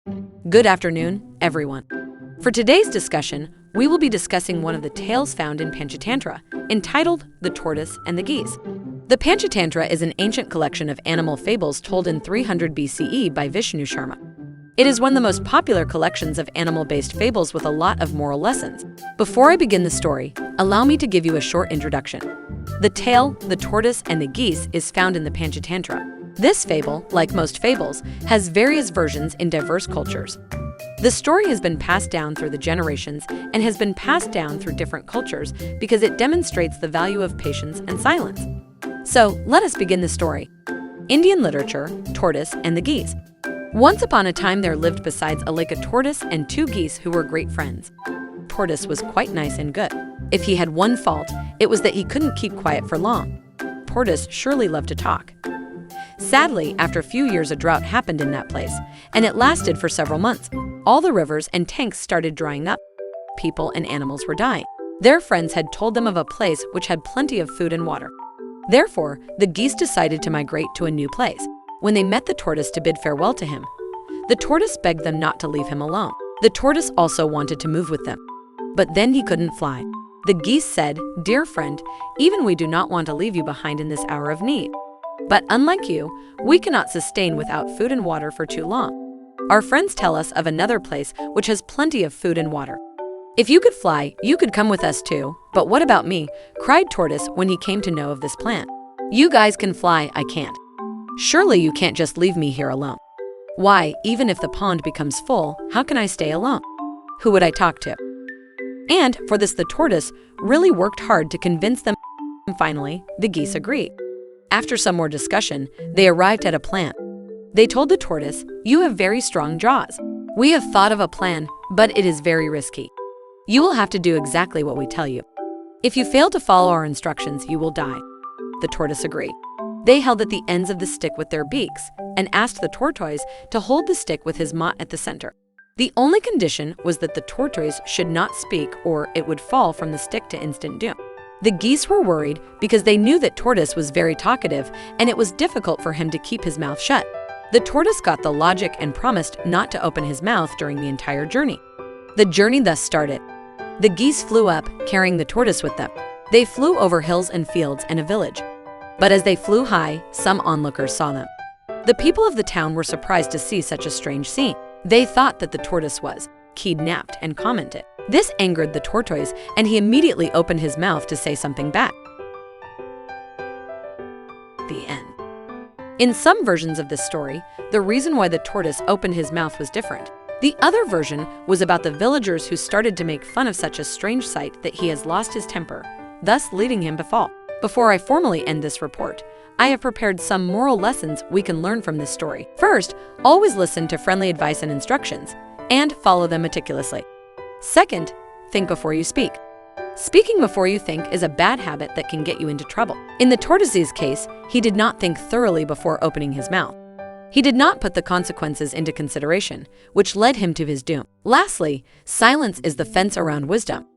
Good afternoon, everyone. For today's discussion, we will be discussing one of the tales found in Panchatantra, entitled The Tortoise and the Geese. The Panchatantra is an ancient collection of animal fables told in 300 BCE by Vishnu Sharma. It is one of the most popular collections of animal-based fables with a lot of moral lessons. Before I begin the story, allow me to give you a short introduction. The tale, The Tortoise and the Geese, is found in the Panchatantra. This fable, like most fables, has various versions in diverse cultures. The story has been passed down through the generations and has been passed down through different cultures because it demonstrates the value of patience and silence. So, let us begin the story. Indian literature, Tortoise and the Geese. Once upon a time there lived beside a lake a tortoise and two geese who were great friends. Tortoise was quite nice and good. If he had one fault, it was that he couldn't keep quiet for long. Tortoise surely loved to talk. Sadly, after a few years a drought happened in that place, and it lasted for several months. All the rivers and tanks started drying up. People and animals were dying. Their friends had told them of a place which had plenty of food and water. Therefore, the geese decided to migrate to a new place. When they met the tortoise to bid farewell to him, the tortoise begged them not to leave him alone. The tortoise also wanted to move with them, but then he couldn't fly. The geese said, "Dear friend, even we do not want to leave you behind in this hour of need. But unlike you, we cannot sustain without food and water for too long. Our friends tell us of another place which has plenty of food and water. If you could fly, you could come with us too. But what about me?" cried Tortoise when he came to know of this plan. "You guys can fly, I can't. Surely you can't just leave me here alone. Why, even if the pond becomes full, how can I stay alone? Who would I talk to?" And for this the tortoise really worked hard to convince them. Finally, the geese agreed. After some more discussion, they arrived at a plan. They told the tortoise, "You have very strong jaws. We have thought of a plan, but it is very risky. You will have to do exactly what we tell you. If you fail to follow our instructions, you will die." The tortoise agreed. They held at the ends of the stick with their beaks and asked the tortoise to hold the stick with his mouth at the center. The only condition was that the tortoise should not speak or it would fall from the stick to instant doom. The geese were worried because they knew that Tortoise was very talkative and it was difficult for him to keep his mouth shut. The tortoise got the logic and promised not to open his mouth during the entire journey. The journey thus started. The geese flew up, carrying the tortoise with them. They flew over hills and fields and a village. But as they flew high, some onlookers saw them. The people of the town were surprised to see such a strange scene. They thought that the tortoise was kidnapped and commented. This angered the tortoise, and he immediately opened his mouth to say something back. The end. In some versions of this story, the reason why the tortoise opened his mouth was different. The other version was about the villagers who started to make fun of such a strange sight that he has lost his temper, thus leading him to fall. Before I formally end this report, I have prepared some moral lessons we can learn from this story. First, always listen to friendly advice and instructions, and follow them meticulously. Second, think before you speak. Speaking before you think is a bad habit that can get you into trouble. In the tortoise's case, he did not think thoroughly before opening his mouth. He did not put the consequences into consideration, which led him to his doom. Lastly, silence is the fence around wisdom.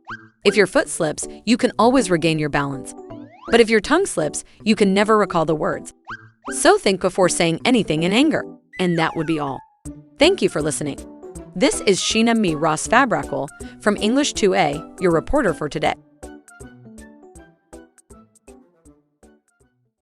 If your foot slips, you can always regain your balance. But if your tongue slips, you can never recall the words. So think before saying anything in anger. And that would be all. Thank you for listening. This is Sheena Fabraquel from English 2A, your reporter for today.